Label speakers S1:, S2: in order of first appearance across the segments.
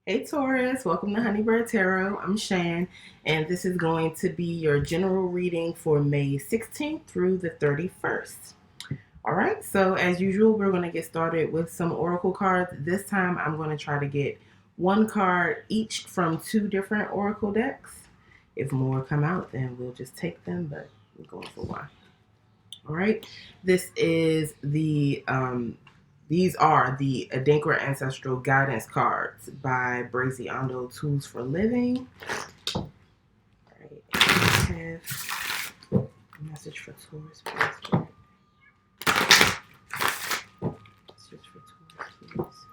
S1: Hey Taurus, welcome to Honeybird Tarot. I'm Shan, and this is going to be your general reading for May 16th through the 31st. All right, so as usual, we're going to get started with some oracle cards. This time, I'm going to try to get one card each from two different oracle decks. If more come out, then we'll just take them, but we're going for one. All right, this is these are the Adinkra Ancestral Guidance Cards by Bresi-Ando, Tools for Living. All right, I have a message for Taurus, please. Message for Taurus, please.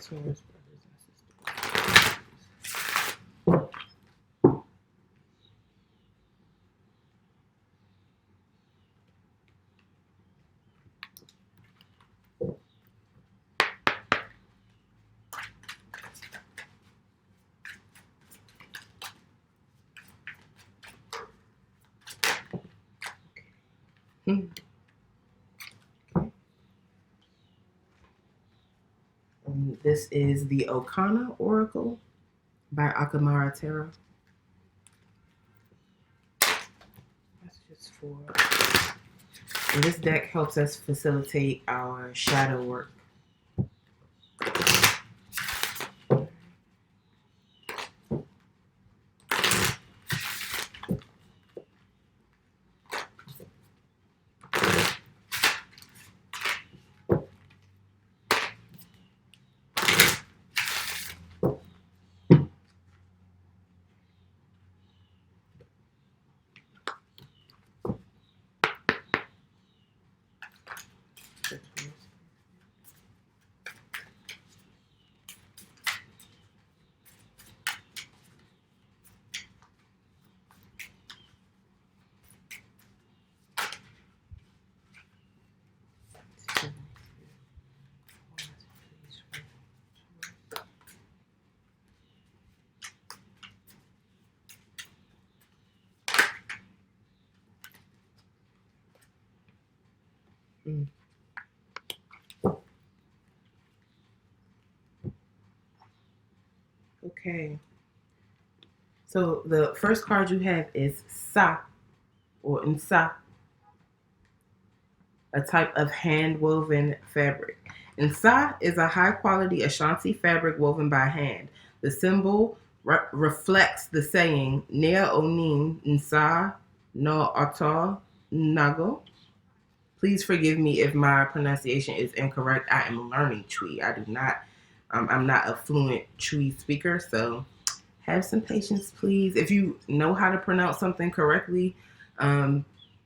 S1: Taurus brothers and sisters. This is the Okana Oracle by Akamara Tarot. That's just for. And this deck helps us facilitate our shadow work. Okay. So the first card you have is Sa or Nsa, a type of hand woven fabric. Nsa is a high quality Ashanti fabric woven by hand. The symbol reflects the saying Nea Onim Nsa no Ato Nago. Please forgive me if my pronunciation is incorrect. I am learning Twi. I'm not a fluent Twi speaker, so have some patience, please. If you know how to pronounce something correctly,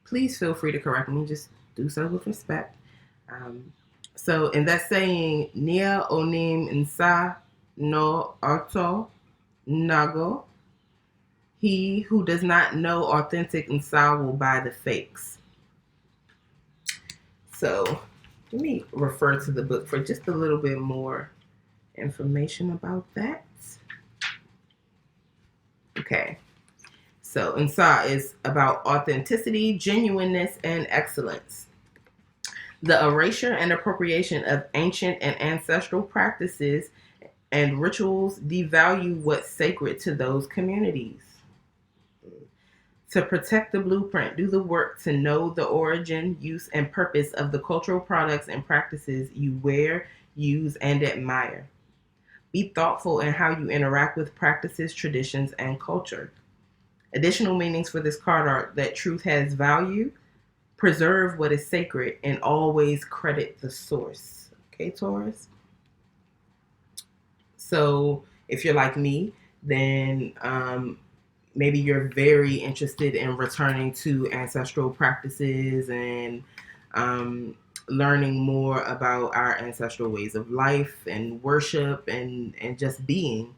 S1: please feel free to correct me. Just do so with respect. So, in that saying, Nia Onim Nsa no Arto Nago, he who does not know authentic Nsa will buy the fakes. So, let me refer to the book for just a little bit more information about that. Okay. So, Nsa is about authenticity, genuineness, and excellence. The erasure and appropriation of ancient and ancestral practices and rituals devalue what's sacred to those communities. To protect the blueprint, do the work to know the origin, use, and purpose of the cultural products and practices you wear, use, and admire. Be thoughtful in how you interact with practices, traditions, and culture. Additional meanings for this card are that truth has value, preserve what is sacred, and always credit the source. Okay, Taurus? So if you're like me, then maybe you're very interested in returning to ancestral practices and learning more about our ancestral ways of life and worship and just being,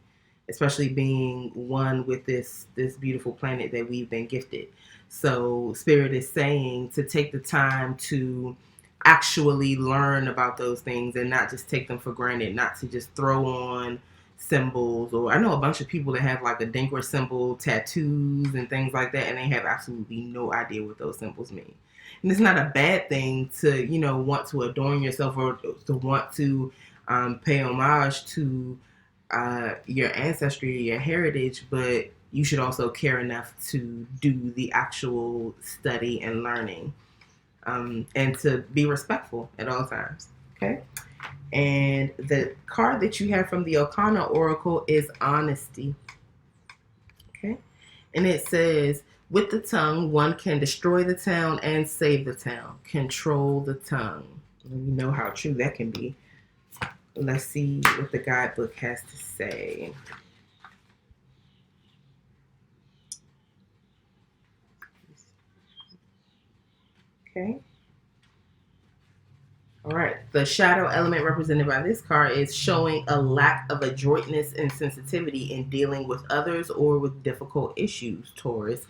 S1: especially being one with this beautiful planet that we've been gifted. So Spirit is saying to take the time to actually learn about those things and not just take them for granted, not to just throw on, symbols, or I know a bunch of people that have like Adinkra symbol tattoos and things like that, and they have absolutely no idea what those symbols mean. And it's not a bad thing to, want to adorn yourself or to want to pay homage to your ancestry, your heritage, but you should also care enough to do the actual study and learning, and to be respectful at all times. Okay. And the card that you have from the Okana Oracle is Honesty. Okay. And it says, with the tongue, one can destroy the town and save the town. Control the tongue. You know how true that can be. Let's see what the guidebook has to say. Okay. All right. The shadow element represented by this card is showing a lack of adroitness and sensitivity in dealing with others or with difficult issues, Taurus.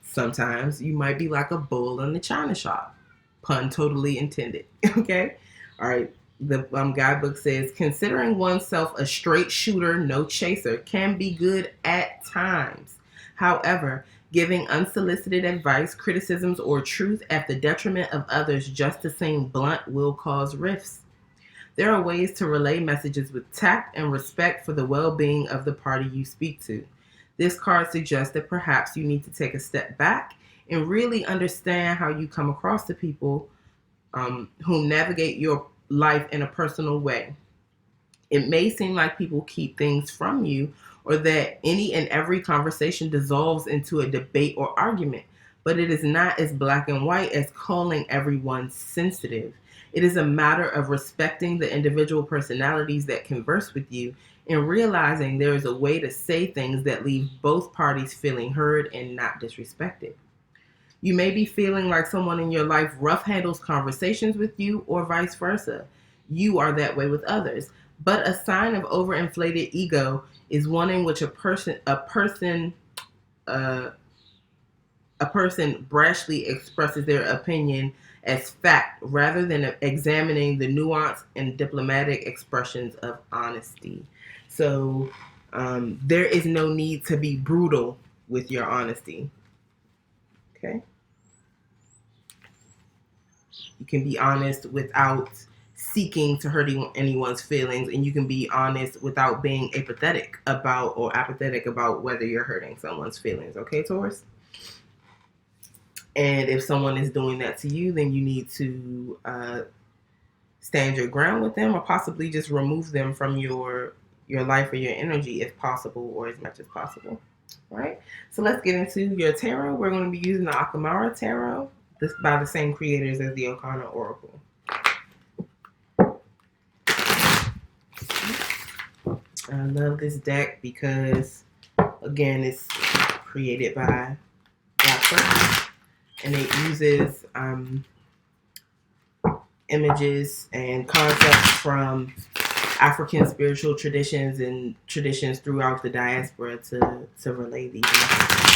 S1: Sometimes you might be like a bull in the china shop. Pun totally intended. Okay? All right. The guidebook says, considering oneself a straight shooter, no chaser, can be good at times. However, giving unsolicited advice, criticisms, or truth at the detriment of others just to seem blunt will cause rifts. There are ways to relay messages with tact and respect for the well-being of the party you speak to. This card suggests that perhaps you need to take a step back and really understand how you come across to people who navigate your life in a personal way. It may seem like people keep things from you, or that any and every conversation dissolves into a debate or argument, but it is not as black and white as calling everyone sensitive. It is a matter of respecting the individual personalities that converse with you and realizing there is a way to say things that leave both parties feeling heard and not disrespected. You may be feeling like someone in your life rough handles conversations with you, or vice versa. You are that way with others. But a sign of overinflated ego is one in which a person brashly expresses their opinion as fact rather than examining the nuance and diplomatic expressions of honesty. So there is no need to be brutal with your honesty. Okay? You can be honest without seeking to hurt anyone's feelings, and you can be honest without being apathetic about whether you're hurting someone's feelings. Okay, Taurus? And if someone is doing that to you, then you need to stand your ground with them, or possibly just remove them from your life or your energy if possible, or as much as possible. All right? So let's get into your tarot. We're going to be using the Akamara tarot, this by the same creators as the Okana Oracle. I love this deck because, again, it's created by Black person, and it uses images and concepts from African spiritual traditions and traditions throughout the diaspora to relay these messages.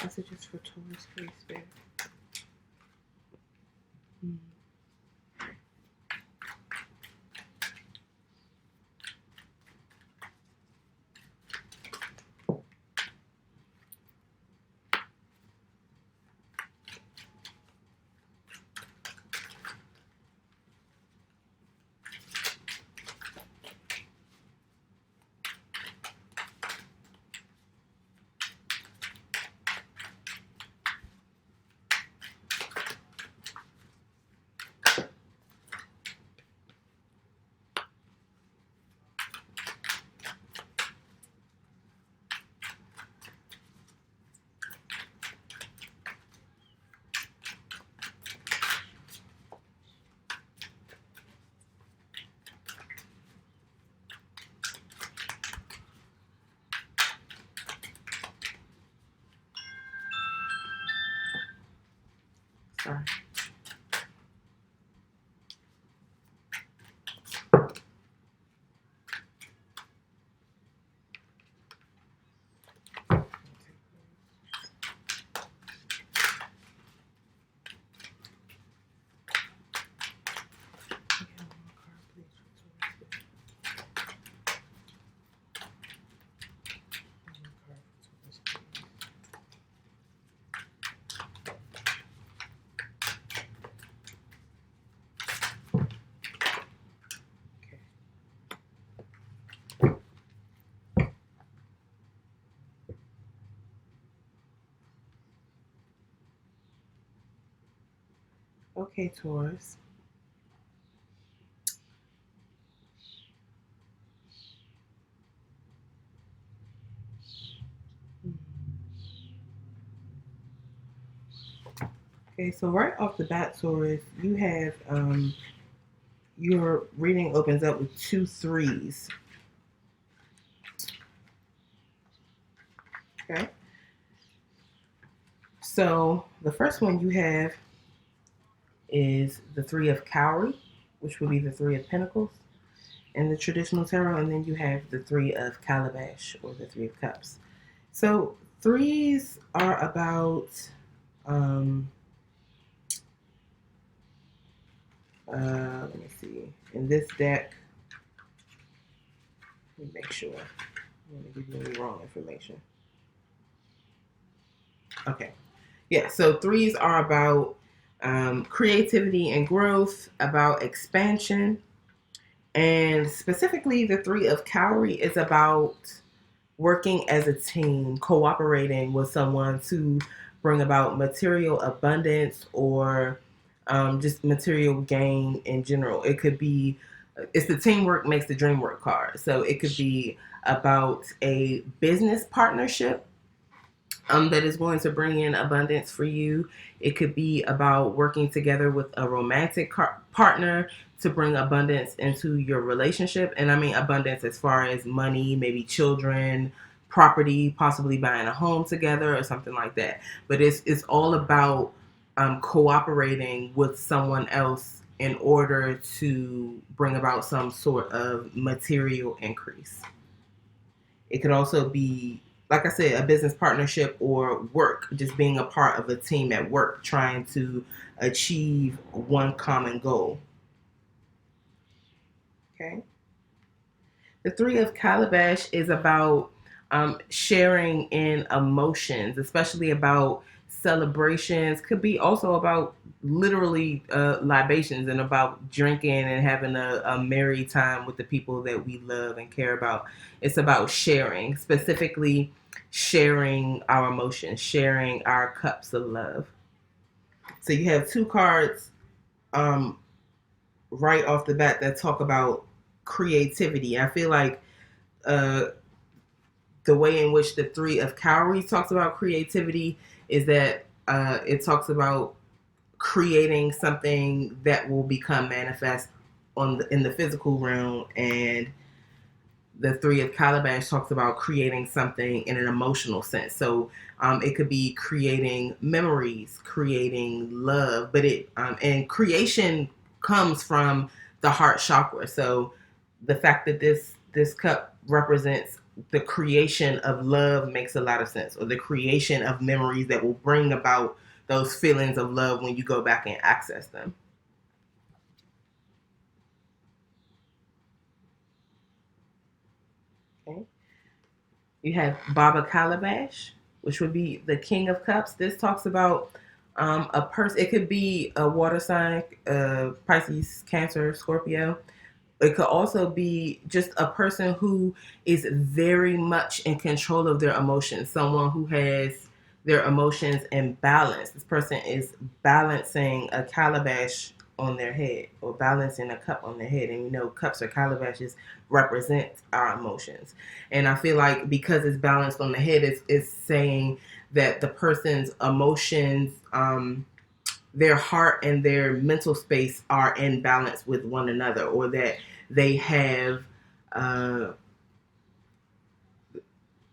S1: Messages for Taurus, Free Spirit. Okay, Taurus. Okay, so right off the bat, Taurus, you have your reading opens up with 2 3s. Okay. So the first one you have is the 3 of Cowrie, which would be the 3 of Pentacles in the traditional tarot, and then you have the 3 of Calabash or the 3 of Cups. So threes are about let me see. In this deck, let me make sure. I don't want to give you any wrong information. Okay. Yeah, so threes are about creativity and growth, about expansion. And specifically, the 3 of Cowrie is about working as a team, cooperating with someone to bring about material abundance or just material gain in general. It could be, it's the teamwork makes the dream work card. So it could be about a business partnership that is going to bring in abundance for you. It could be about working together with a romantic partner to bring abundance into your relationship. And I mean abundance as far as money, maybe children, property, possibly buying a home together or something like that. But it's all about cooperating with someone else in order to bring about some sort of material increase. It could also be, like I said, a business partnership or work, just being a part of a team at work, trying to achieve one common goal. Okay. The 3 of Calabash is about sharing in emotions, especially about celebrations. Could be also about literally libations and about drinking and having a merry time with the people that we love and care about. It's about sharing, specifically sharing our emotions, sharing our cups of love. So you have 2 cards um, right off the bat that talk about creativity. I feel like uh, the way in which the 3 of Cowrie talks about creativity is that it talks about creating something that will become manifest in the physical realm, and the 3 of Calabash talks about creating something in an emotional sense. So it could be creating memories, creating love, but and creation comes from the heart chakra. So the fact that this cup represents the creation of love makes a lot of sense, or the creation of memories that will bring about those feelings of love when you go back and access them. Okay. You have Baba Calabash, which would be the King of Cups. This talks about a person. It could be a water sign, Pisces, Cancer, Scorpio. It could also be just a person who is very much in control of their emotions. Someone who has their emotions in balance. This person is balancing a calabash on their head or balancing a cup on their head. And you know, cups or calabashes represent our emotions. And I feel like because it's balanced on the head, it's saying that the person's emotions, their heart and their mental space are in balance with one another, or that they have uh,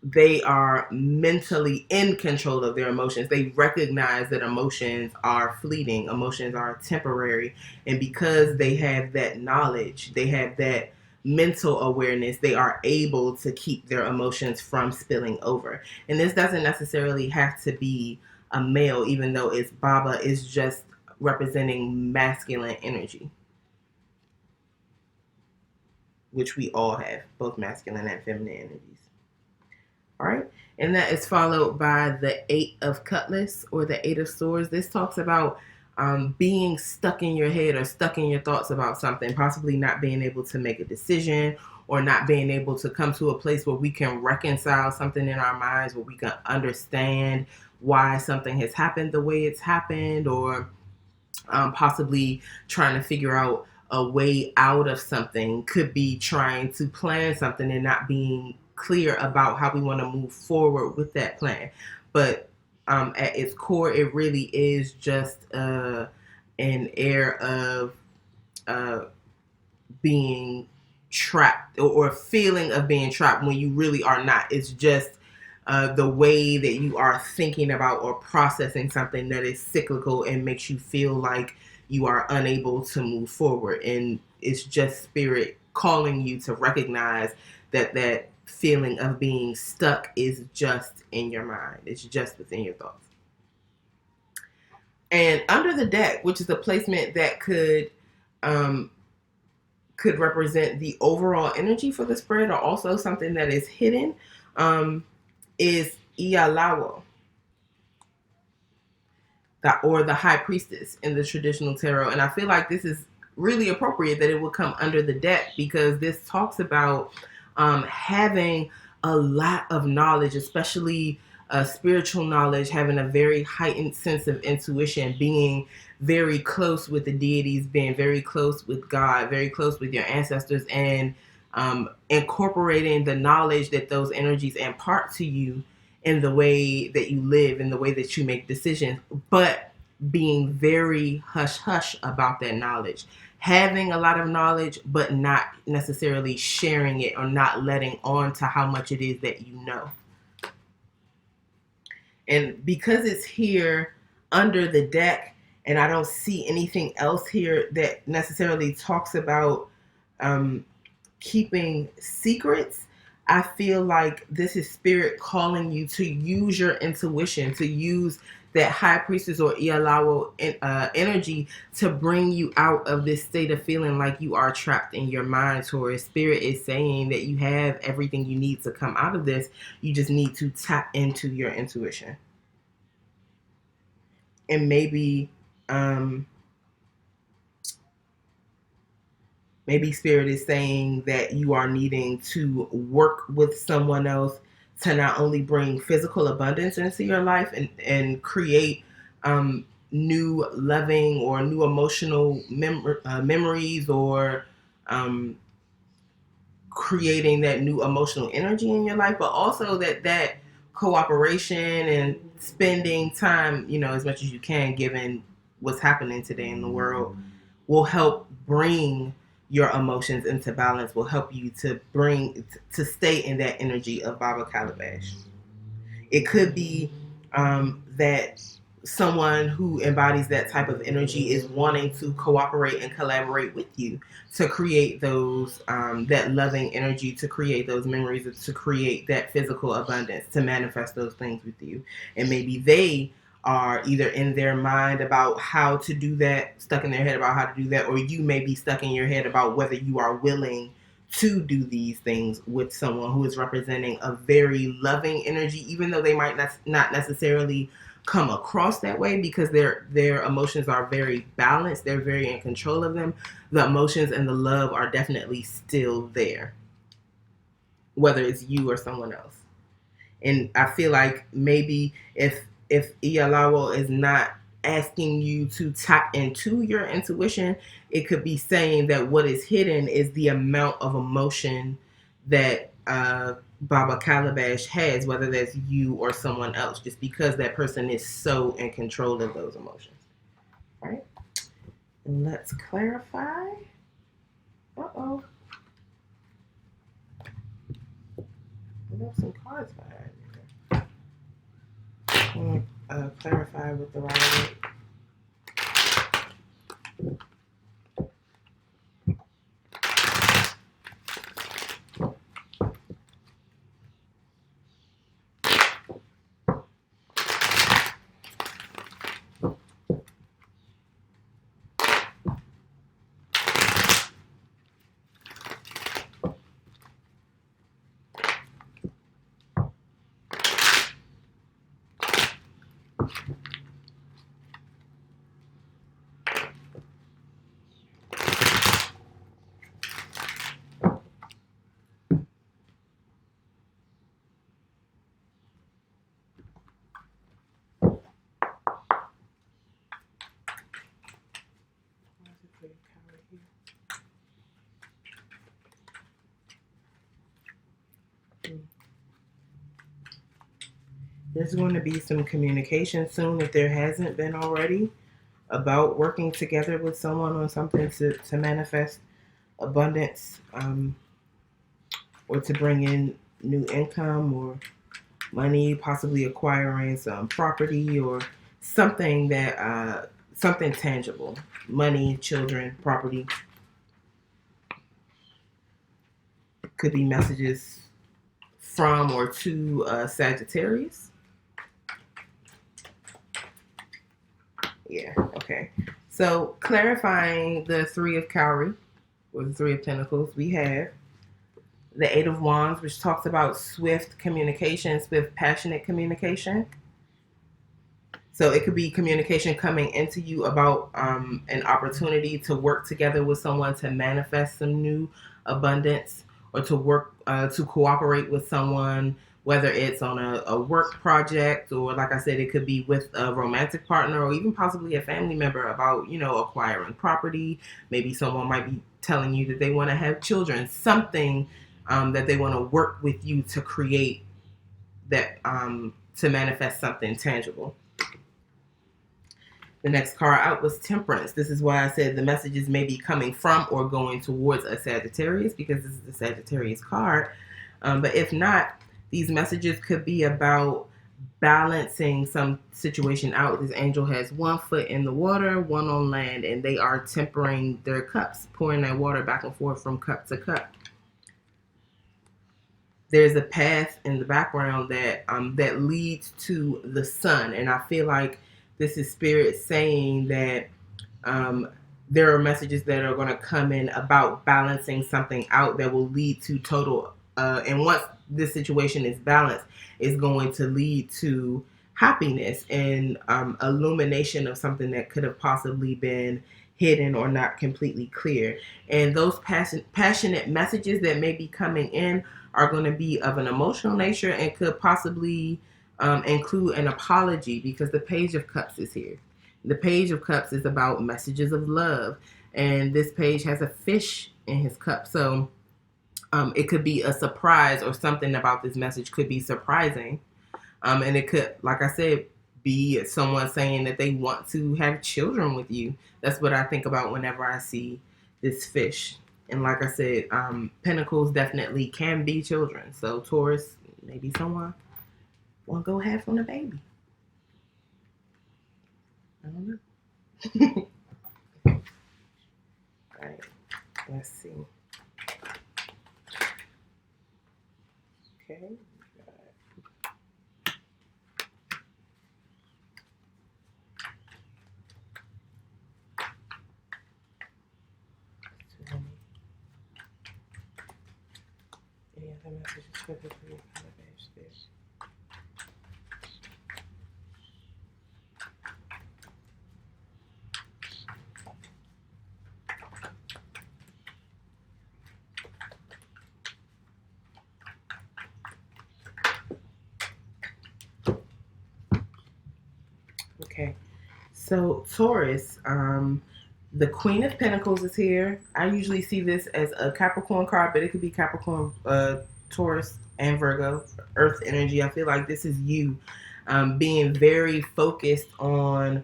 S1: they are mentally in control of their emotions. They recognize that emotions are fleeting, emotions are temporary, and because they have that knowledge, they have that mental awareness, they are able to keep their emotions from spilling over. And this doesn't necessarily have to be a male, even though it's Baba is just representing masculine energy, which we all have, both masculine and feminine energies. All right. And that is followed by the 8 of Cutlass or the 8 of Swords. This talks about being stuck in your head or stuck in your thoughts about something, possibly not being able to make a decision or not being able to come to a place where we can reconcile something in our minds, where we can understand why something has happened the way it's happened, or possibly trying to figure out a way out of something, could be trying to plan something and not being clear about how we want to move forward with that plan. But at its core, it really is just an air of uh, being trapped, or a feeling of being trapped when you really are not. It's just the way that you are thinking about or processing something that is cyclical and makes you feel like you are unable to move forward. And it's just spirit calling you to recognize that that feeling of being stuck is just in your mind. It's just within your thoughts. And under the deck, which is a placement that um, could represent the overall energy for the spread, or also something that is hidden, is Ialawo, or the high priestess in the traditional tarot. And I feel like this is really appropriate that it would come under the deck, because this talks about having a lot of knowledge, especially spiritual knowledge, having a very heightened sense of intuition, being very close with the deities, being very close with God, very close with your ancestors, and incorporating the knowledge that those energies impart to you in the way that you live, in the way that you make decisions, but being very hush hush about that knowledge. Having a lot of knowledge, but not necessarily sharing it, or not letting on to how much it is that you know. And because it's here under the deck, and I don't see anything else here that necessarily talks about um, keeping secrets, I feel like this is spirit calling you to use your intuition, to use that high priestess or Ialawo energy to bring you out of this state of feeling like you are trapped in your mind. Taurus, spirit is saying that you have everything you need to come out of this. You just need to tap into your intuition. And maybe spirit is saying that you are needing to work with someone else to not only bring physical abundance into your life, and create new loving or new emotional memories, or um, creating that new emotional energy in your life, but also that cooperation and spending time, as much as you can, given what's happening today in the world, will help bring your emotions into balance, will help you to stay in that energy of Baba Calabash. It could be that someone who embodies that type of energy is wanting to cooperate and collaborate with you to create those that loving energy, to create those memories, to create that physical abundance, to manifest those things with you. And maybe they are either in their mind about how to do that, stuck in their head about how to do that, or you may be stuck in your head about whether you are willing to do these things with someone who is representing a very loving energy, even though they might not necessarily come across that way, because their emotions are very balanced, they're very in control of them. The emotions and the love are definitely still there, whether it's you or someone else. And I feel like maybe if Ialawo is not asking you to tap into your intuition, it could be saying that what is hidden is the amount of emotion that Baba Calabash has, whether that's you or someone else, just because that person is so in control of those emotions. All right? And let's clarify. Uh-oh. We have some cards behind here. I want to clarify with the right. There's going to be some communication soon, if there hasn't been already, about working together with someone on something to manifest abundance, or to bring in new income or money, possibly acquiring some property or something that something tangible, money, children, property. Could be messages from or to Sagittarius. Yeah, okay. So clarifying the Three of Cowrie, or the Three of Pentacles, we have the Eight of Wands, which talks about swift communication, swift, passionate communication. So it could be communication coming into you about an opportunity to work together with someone to manifest some new abundance, or to work to cooperate with someone, whether it's on a work project, or like I said, it could be with a romantic partner or even possibly a family member about, acquiring property. Maybe someone might be telling you that they want to have children, something that they want to work with you to create, that to manifest something tangible. The next card out was Temperance. This is why I said the messages may be coming from or going towards a Sagittarius, because this is the Sagittarius card. But if not, these messages could be about balancing some situation out. This angel has one foot in the water, one on land, and they are tempering their cups, pouring that water back and forth from cup to cup. There's a path in the background that leads to the sun, and I feel like this is Spirit saying that there are messages that are going to come in about balancing something out that will lead to total, and once this situation is balanced, is going to lead to happiness and illumination of something that could have possibly been hidden or not completely clear. And those passionate messages that may be coming in are going to be of an emotional nature and could possibly include an apology, because the Page of Cups is here. The Page of Cups is about messages of love, and this page has a fish in his cup. So it could be a surprise, or something about this message could be surprising. And it could, like I said, be someone saying that they want to have children with you. That's what I think about whenever I see this fish. And like I said, Pentacles definitely can be children. So Taurus, maybe someone want to go half on a baby. I don't know. All right, let's see. Okay. Any other messages for the Three of Calabash fish? Okay, so Taurus, the Queen of Pentacles is here. I usually see this as a Capricorn card, but it could be Capricorn, Taurus, and Virgo, Earth energy. I feel like this is you being very focused on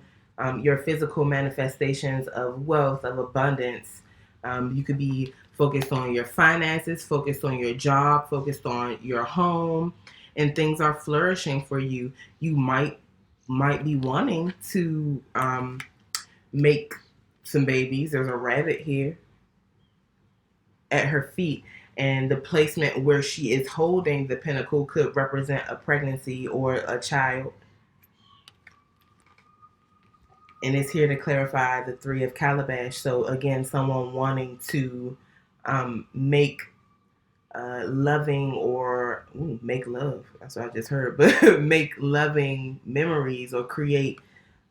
S1: your physical manifestations of wealth, of abundance. You could be focused on your finances, focused on your job, focused on your home, and things are flourishing for you. You might be wanting to make some babies. There's a rabbit here at her feet, and the placement where she is holding the pentacle could represent a pregnancy or a child. And it's here to clarify the Three of Calabash. So again, someone wanting to make loving, or make love. That's what I just heard. But make loving memories, or create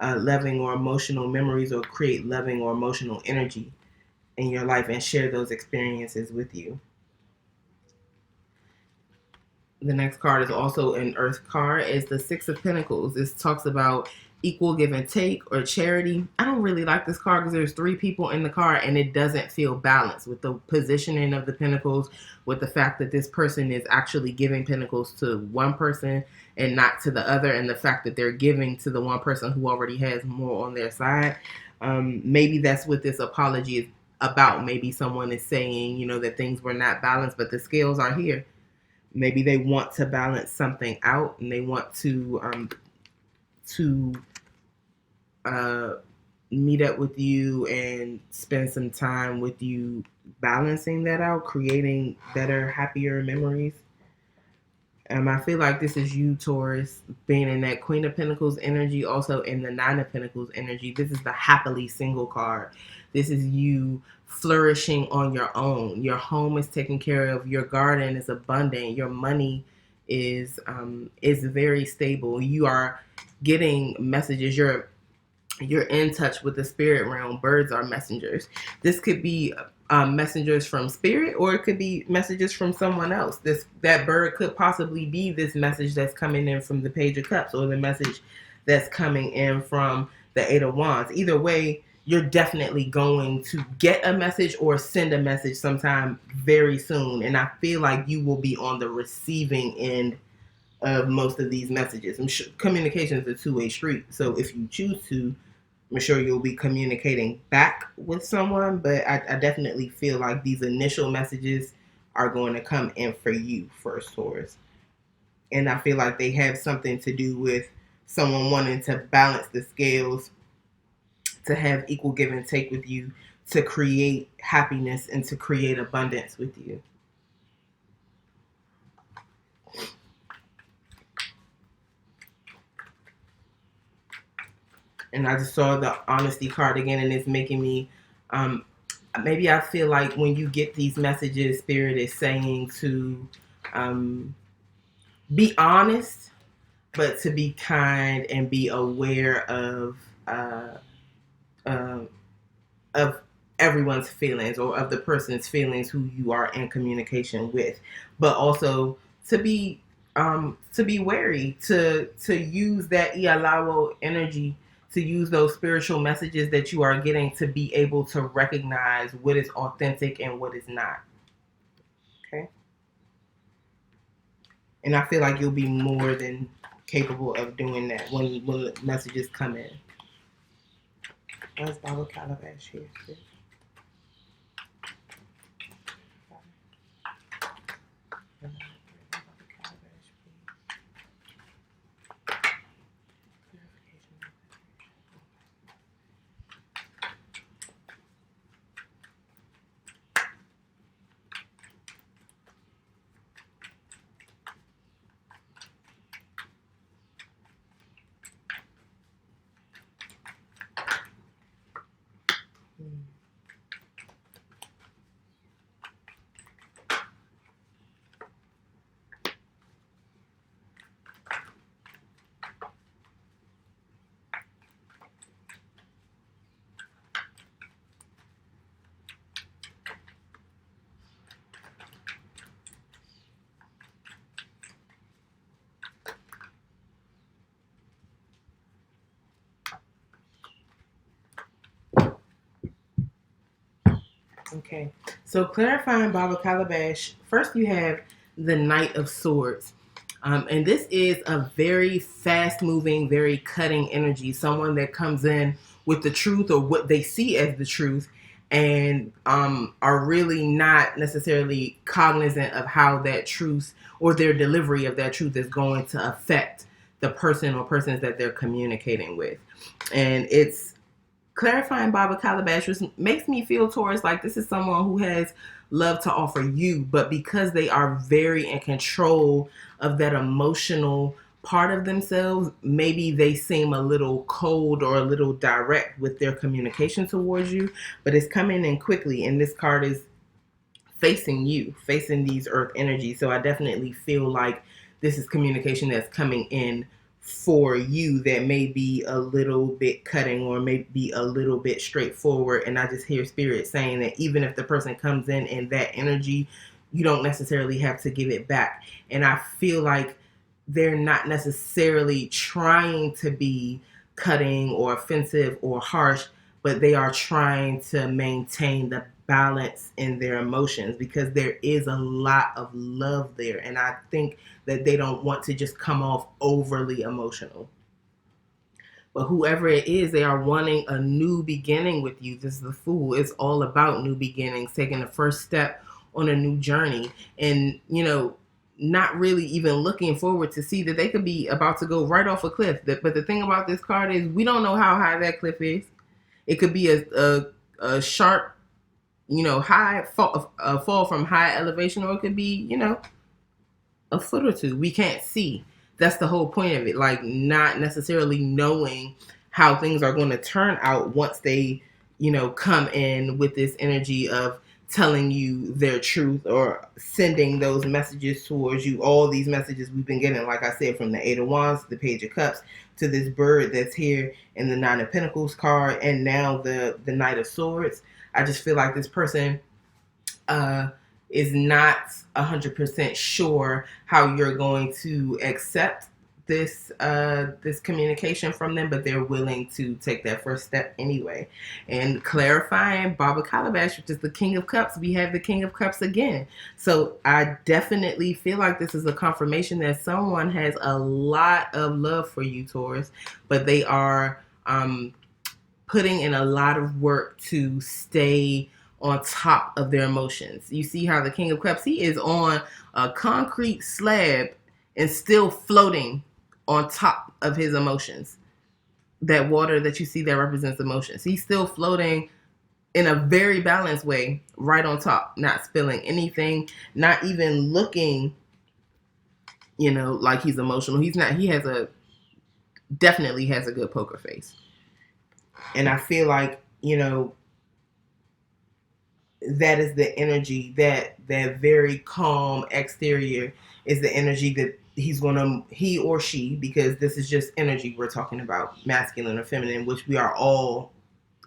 S1: loving or emotional memories, or create loving or emotional energy in your life, and share those experiences with you. The next card is also an Earth card. It's the Six of Pentacles. This talks about equal give and take or charity. I don't really like this card because there's three people in the card and it doesn't feel balanced with the positioning of the pentacles, with the fact that this person is actually giving pentacles to one person and not to the other, and the fact that they're giving to the one person who already has more on their side. Maybe that's what this apology is about. Maybe someone is saying, that things were not balanced, but the scales are here. Maybe they want to balance something out and they want to meet up with you and spend some time with you balancing that out, creating better, happier memories. I feel like this is you, Taurus, being in that Queen of Pentacles energy, also in the Nine of Pentacles energy. This is the happily single card. This is you flourishing on your own. Your home is taken care of. Your garden is abundant. Your money is very stable. You are getting messages. You're in touch with the spirit realm. Birds are messengers. This could be messengers from spirit, or it could be messages from someone else. That bird could possibly be this message that's coming in from the Page of Cups, or the message that's coming in from the Eight of Wands. Either way, you're definitely going to get a message or send a message sometime very soon. And I feel like you will be on the receiving end of most of these messages. Communication is a two-way street. So if you choose to, I'm sure you'll be communicating back with someone, but I definitely feel like these initial messages are going to come in for you first, Taurus. And I feel like they have something to do with someone wanting to balance the scales, to have equal give and take with you, to create happiness and to create abundance with you. And I just saw the honesty card again, and it's making me, maybe I feel like when you get these messages, Spirit is saying to be honest, but to be kind and be aware of everyone's feelings, or of the person's feelings who you are in communication with, but also to be wary, to use that Ialawo energy, to use those spiritual messages that you are getting, to be able to recognize what is authentic and what is not. Okay? And I feel like you'll be more than capable of doing that when the messages come in. Where's Baba Calabash here? Okay, so clarifying Baba Calabash, first you have the Knight of Swords. And this is a very fast moving, very cutting energy. Someone that comes in with the truth, or what they see as the truth, and are really not necessarily cognizant of how that truth, or their delivery of that truth, is going to affect the person or persons that they're communicating with. And it's clarifying Baba Calabash, which makes me feel, Taurus, like this is someone who has love to offer you, but because they are very in control of that emotional part of themselves, maybe they seem a little cold or a little direct with their communication towards you, but it's coming in quickly, and this card is facing you, facing these earth energies. So I definitely feel like this is communication that's coming in for you that may be a little bit cutting, or may be a little bit straightforward. And I just hear Spirit saying that even if the person comes in that energy, you don't necessarily have to give it back. And I feel like they're not necessarily trying to be cutting or offensive or harsh, but they are trying to maintain the balance in their emotions, because there is a lot of love there. And I think that they don't want to just come off overly emotional. But whoever it is, they are wanting a new beginning with you. This is the Fool. It's all about new beginnings, taking the first step on a new journey. And, not really even looking forward to see that they could be about to go right off a cliff. But the thing about this card is we don't know how high that cliff is. It could be a sharp, high fall from high elevation, or it could be, a foot or two. We can't see. That's the whole point of it. Like, not necessarily knowing how things are going to turn out once they, come in with this energy of telling you their truth or sending those messages towards you. All these messages we've been getting, like I said, from the Eight of Wands, the Page of Cups, to this bird that's here in the Nine of Pentacles card, and now the Knight of Swords. I just feel like this person is not 100% sure how you're going to accept this communication from them, but they're willing to take that first step anyway. And clarifying Baba Calabash, which is the King of Cups, we have the King of Cups again. So I definitely feel like this is a confirmation that someone has a lot of love for you, Taurus, but they are putting in a lot of work to stay on top of their emotions. You see how the King of Cups, he is on a concrete slab and still floating on top of his emotions. That water that you see that represents emotions. He's still floating in a very balanced way, right on top, not spilling anything, not even looking, like he's emotional. He's not. He definitely has a good poker face. And I feel like, that is the energy, that very calm exterior is the energy that he or she, because this is just energy we're talking about, masculine or feminine, which we are all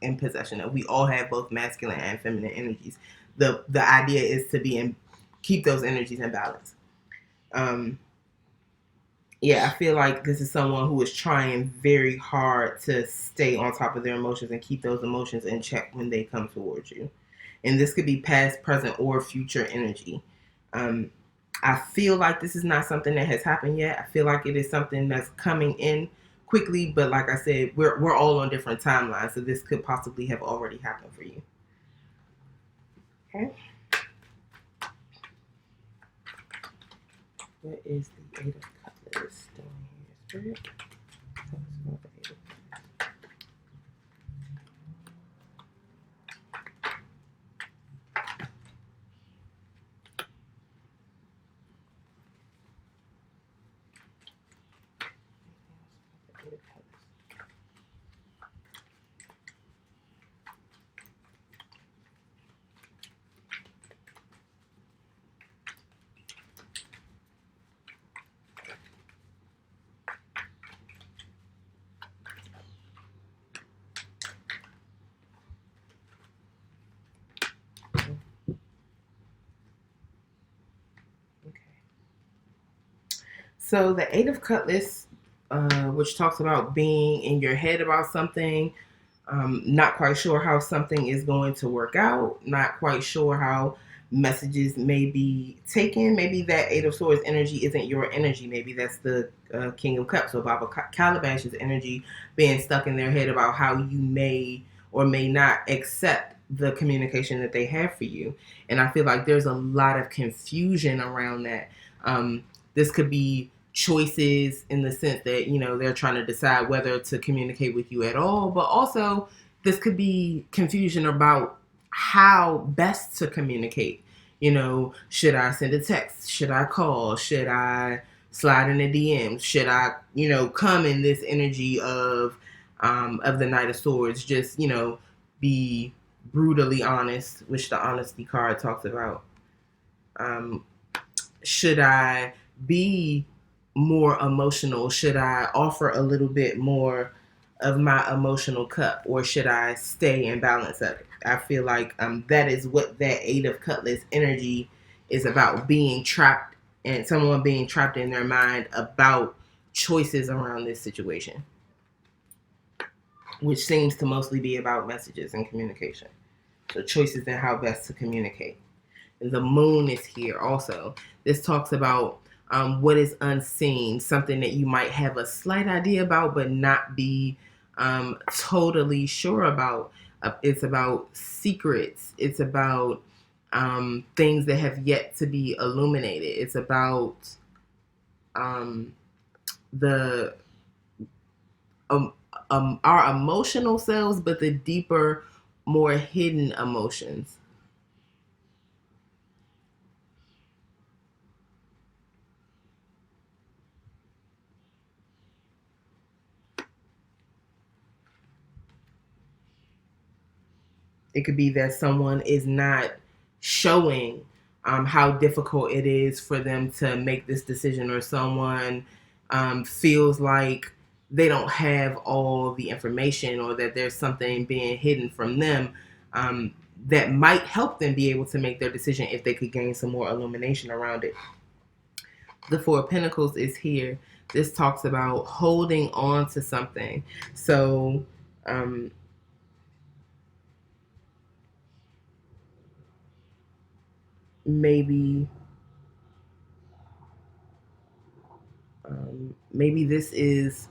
S1: in possession of. We all have both masculine and feminine energies. The idea is to keep those energies in balance. I feel like this is someone who is trying very hard to stay on top of their emotions and keep those emotions in check when they come towards you. And this could be past, present, or future energy. I feel like this is not something that has happened yet. I feel like it is something that's coming in quickly, but like I said, we're all on different timelines, so this could possibly have already happened for you. Okay. What is the Eight of Cutlass doing here, Spirit? So the Eight of Cutlass, which talks about being in your head about something, not quite sure how something is going to work out, not quite sure how messages may be taken. Maybe that Eight of Swords energy isn't your energy. Maybe that's the King of Cups or Baba Calabash's energy, being stuck in their head about how you may or may not accept the communication that they have for you. And I feel like there's a lot of confusion around that. This could be choices in the sense that, they're trying to decide whether to communicate with you at all, but also this could be confusion about how best to communicate. Should I send a text? Should I call? Should I slide in the DMs? Should I, come in this energy of the Knight of Swords, just, be brutally honest, which the honesty card talks about. Should I be more emotional? Should I offer a little bit more of my emotional cup, or should I stay in balance of it? I feel like that is what that Eight of Cutlass energy is about being trapped, and someone being trapped in their mind about choices around this situation, which seems to mostly be about messages and communication. So choices and how best to communicate. And the moon is here also. This talks about what is unseen, something that you might have a slight idea about but not be totally sure about. It's about secrets. It's about things that have yet to be illuminated. It's about the our emotional selves, but the deeper, more hidden emotions. It could be that someone is not showing how difficult it is for them to make this decision, or someone feels like they don't have all the information, or that there's something being hidden from them that might help them be able to make their decision if they could gain some more illumination around it. The Four of Pentacles is here. This talks about holding on to something. So maybe maybe this is,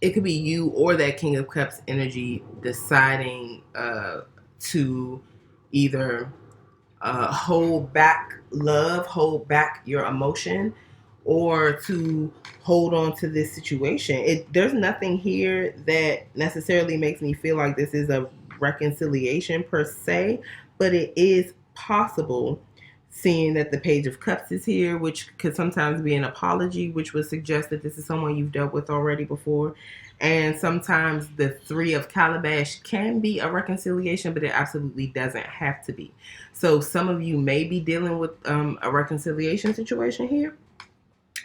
S1: it could be you or that King of Cups energy deciding to either hold back love, hold back your emotion, or to hold on to this situation. There's nothing here that necessarily makes me feel like this is a reconciliation per se, but it is possible, seeing that the Page of Cups is here, which could sometimes be an apology, which would suggest that this is someone you've dealt with already before. And sometimes the Three of Calabash can be a reconciliation, but it absolutely doesn't have to be. So some of you may be dealing with a reconciliation situation here.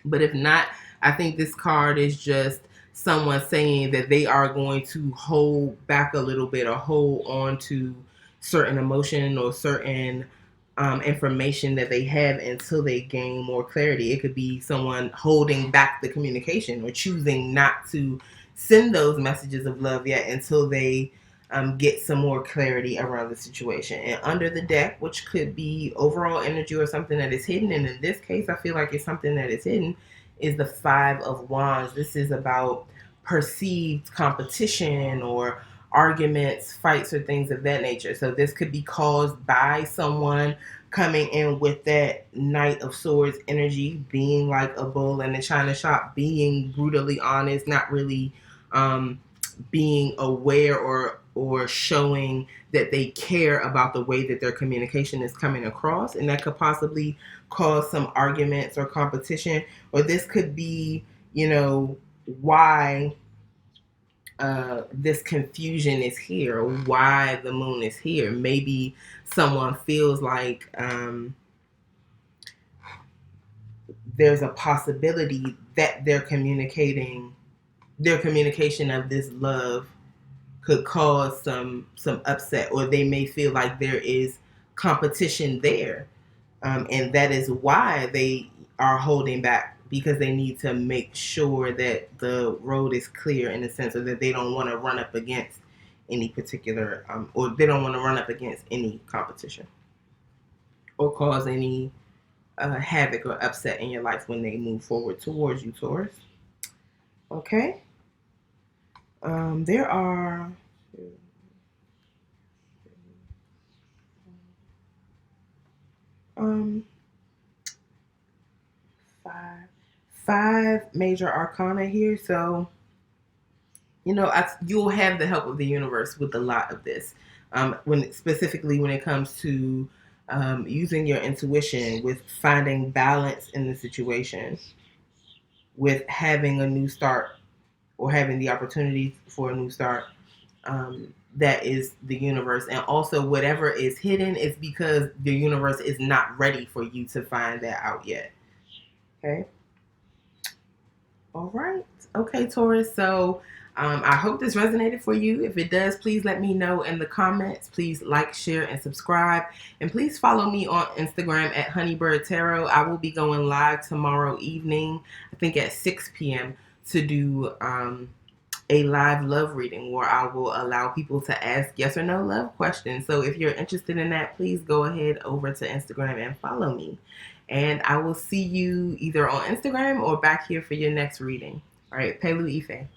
S1: But if not, I think this card is just someone saying that they are going to hold back a little bit, or hold on to certain emotion or certain information that they have until they gain more clarity. It could be someone holding back the communication, or choosing not to send those messages of love yet until they get some more clarity around the situation. And under the deck, which could be overall energy or something that is hidden, and in this case I feel like it's something that is hidden, is the Five of Wands. This is about perceived competition or arguments, fights, or things of that nature. So this could be caused by someone coming in with that Knight of Swords energy, being like a bull in a china shop, being brutally honest, not really being aware or showing that they care about the way that their communication is coming across, and that could possibly cause some arguments or competition. Or this could be, why this confusion is here, why the moon is here. Maybe someone feels like there's a possibility that their communication of this love could cause some upset, or they may feel like there is competition there, and that is why they are holding back, because they need to make sure that the road is clear, in a sense, or that they don't want to run up against any particular or they don't want to run up against any competition or cause any havoc or upset in your life when they move forward towards you, Taurus. Okay. There are five major arcana here. So, you'll have the help of the universe with a lot of this. Specifically when it comes to using your intuition, with finding balance in the situation, with having a new start, or having the opportunity for a new start. That is the universe. And also, whatever is hidden is because the universe is not ready for you to find that out yet. Okay. All right. Okay, Taurus. So I hope this resonated for you. If it does, please let me know in the comments. Please like, share, and subscribe. And please follow me on Instagram at Honeybird Tarot. I will be going live tomorrow evening, I think at 6 p.m., to do a live love reading where I will allow people to ask yes or no love questions. So if you're interested in that, please go ahead over to Instagram and follow me. And I will see you either on Instagram or back here for your next reading. All right, Pelu Ife.